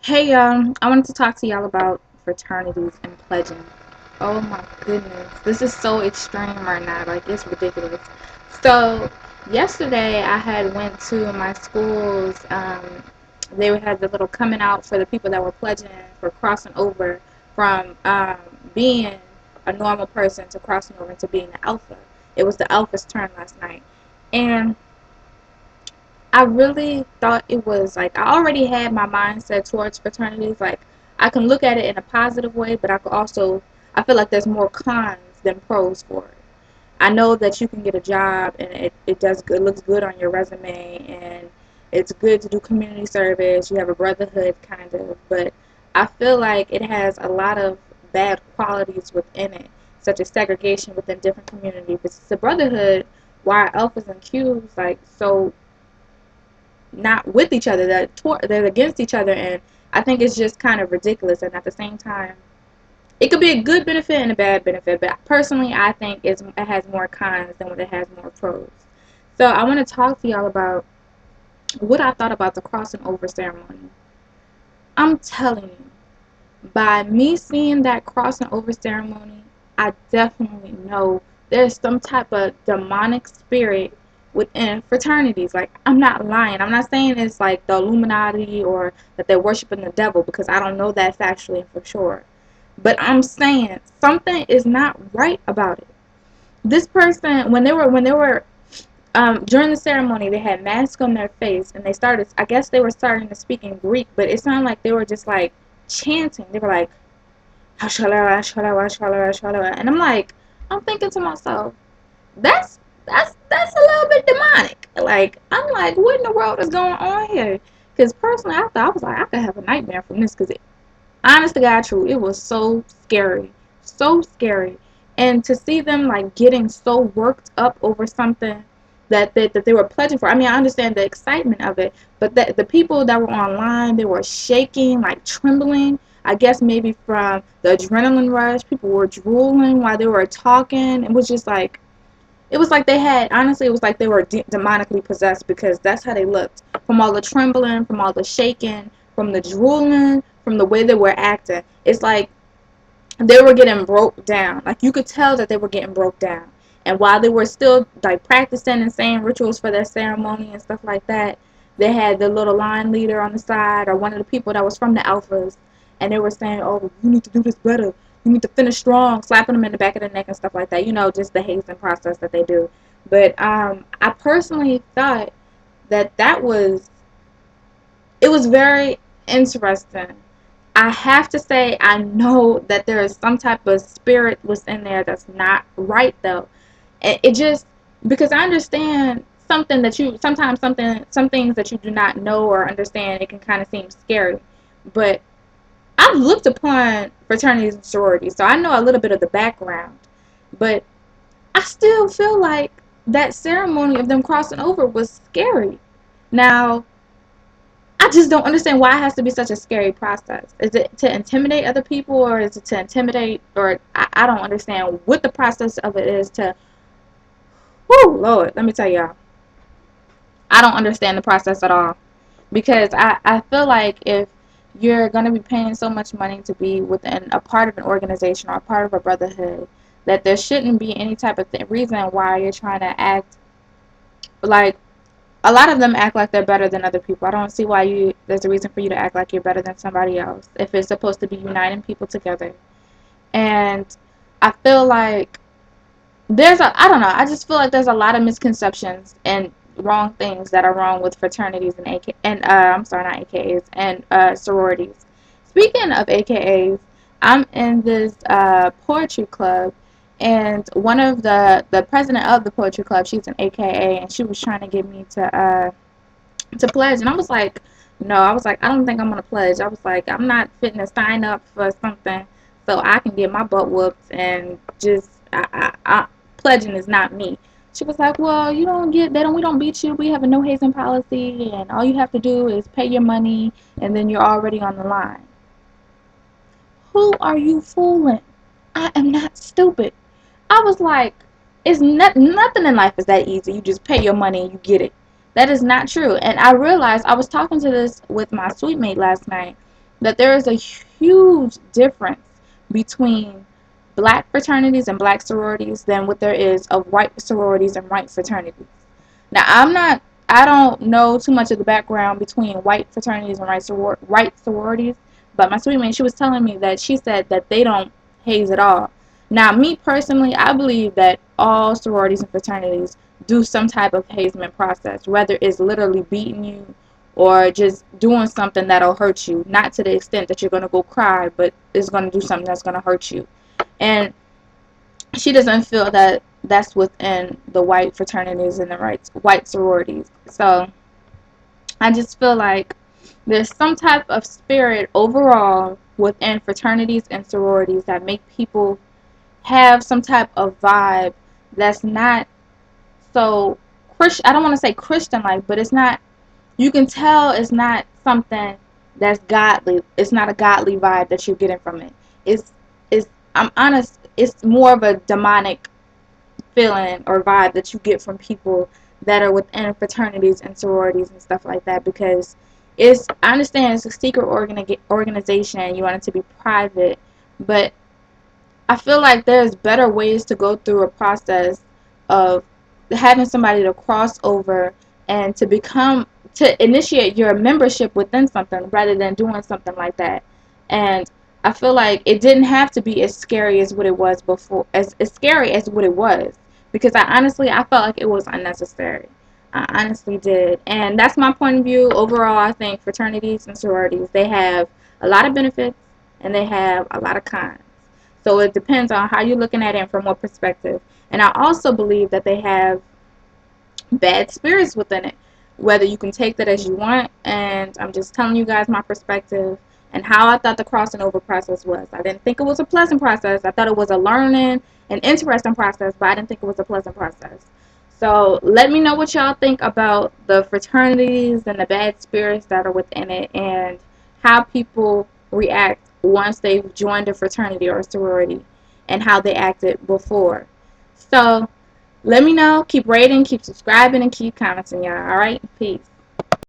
Hey, I wanted to talk to y'all about fraternities and pledging. Oh my goodness, this is so extreme right now. Like it's ridiculous. So yesterday I had went to my school's. They had the little coming out for the people that were pledging for crossing over from being a normal person to crossing over into being the alpha. It was the alpha's turn last night, and I really thought it was like I already had my mindset towards fraternities. Like I can look at it in a positive way, but I could also I feel like there's more cons than pros for it. I know that you can get a job and it does good, looks good on your resume, and it's good to do community service. You have a brotherhood kind of, but I feel like it has a lot of bad qualities within it, such as segregation within different communities. It's a brotherhood. Why alphas and Qs like so not with each other, they're against each other, and I think it's just kind of ridiculous. And at the same time, it could be a good benefit and a bad benefit, but personally, I think it has more cons than what it has more pros. So I want to talk to y'all about what I thought about the crossing over ceremony. I'm telling you, by me seeing that crossing over ceremony, I definitely know there's some type of demonic spirit within fraternities. Like, I'm not lying. I'm not saying it's like the Illuminati or that they're worshiping the devil because I don't know that factually for sure. But I'm saying something is not right about it. This person, when they were during the ceremony, they had masks on their face, and they started. I guess they were starting to speak in Greek, but it sounded like they were just like chanting. They were like, "Hashala, hashala, hashala, hashala," and I'm thinking to myself, that's a little bit demonic. Like, I'm like, what in the world is going on here? Because personally, I was like, I could have a nightmare from this. Because honest to God, true, it was so scary, and to see them like getting so worked up over something that they were pledging for. I mean, I understand the excitement of it, but the people that were online, they were shaking, like trembling. I guess maybe from the adrenaline rush, people were drooling while they were talking. It was like they had, honestly, it was like they were demonically possessed because that's how they looked. From all the trembling, from all the shaking, from the drooling, from the way they were acting. It's like they were getting broke down. Like, you could tell that they were getting broke down. And while they were still like practicing and saying rituals for their ceremony and stuff like that, they had the little line leader on the side or one of the people that was from the alphas, and they were saying, "Oh, you need to do this better. You need to finish strong," slapping them in the back of the neck and stuff like that. Just the hazing process that they do. But I personally thought that it was very interesting. I have to say, I know that there is some type of spirit within there that's not right though. And it just because I understand something that you sometimes some things that you do not know or understand, it can kind of seem scary. But I've looked upon fraternities and sororities, so I know a little bit of the background. But I still feel like that ceremony of them crossing over was scary. Now, I just don't understand why it has to be such a scary process. Is it to intimidate other people, or is it to intimidate, or I don't understand what the process of it is to, whoo, Lord, let me tell y'all. I don't understand the process at all. Because I feel like if you're going to be paying so much money to be within a part of an organization or a part of a brotherhood, that there shouldn't be any type of reason why you're trying to act like a lot of them act like they're better than other people. I don't see why there's a reason for you to act like you're better than somebody else if it's supposed to be uniting people together. And I feel like I don't know, I just feel like there's a lot of misconceptions and wrong things that are wrong with fraternities and I'm sorry, not AKAs, and sororities. Speaking of AKAs, I'm in this poetry club, and one of the president of the poetry club, she's an AKA, and she was trying to get me to pledge, and I was like, no, I was like, I don't think I'm gonna pledge. I was like, I'm not fitting to sign up for something so I can get my butt whooped and just pledging is not me. She was like, well, you don't get we don't beat you. We have a no hazing policy, and all you have to do is pay your money, and then you're already on the line. Who are you fooling? I am not stupid. I was like, nothing in life is that easy. You just pay your money and you get it. That is not true. And I realized I was talking to this with my sweet mate last night that there is a huge difference between black fraternities and black sororities than what there is of white sororities and white fraternities. Now, I don't know too much of the background between white fraternities and white sororities, but my sweet mate, she was telling me that she said that they don't haze at all. Now, me personally, I believe that all sororities and fraternities do some type of hazement process, whether it's literally beating you or just doing something that'll hurt you, not to the extent that you're going to go cry, but it's going to do something that's going to hurt you. And she doesn't feel that that's within the white fraternities and the white sororities. So I just feel like there's some type of spirit overall within fraternities and sororities that make people have some type of vibe that's not so Christian. I don't want to say Christian like, but it's not. You can tell it's not something that's godly. It's not a godly vibe that you're getting from it. It's I'm honest. It's more of a demonic feeling or vibe that you get from people that are within fraternities and sororities and stuff like that, because I understand it's a secret organization, you want it to be private, but I feel like there's better ways to go through a process of having somebody to cross over and to initiate your membership within something rather than doing something like that. And I feel like it didn't have to be as scary as what it was before, as scary as what it was, because I felt like it was unnecessary. I honestly did. And that's my point of view. Overall, I think fraternities and sororities, they have a lot of benefits and they have a lot of cons. So it depends on how you're looking at it and from what perspective. And I also believe that they have bad spirits within it, whether you can take that as you want. And I'm just telling you guys my perspective and how I thought the crossing over process was. I didn't think it was a pleasant process. I thought it was a learning and interesting process, but I didn't think it was a pleasant process. So let me know what y'all think about the fraternities and the bad spirits that are within it, and how people react once they've joined a fraternity or a sorority, and how they acted before. So let me know. Keep rating, keep subscribing, and keep commenting, y'all. Alright? Peace.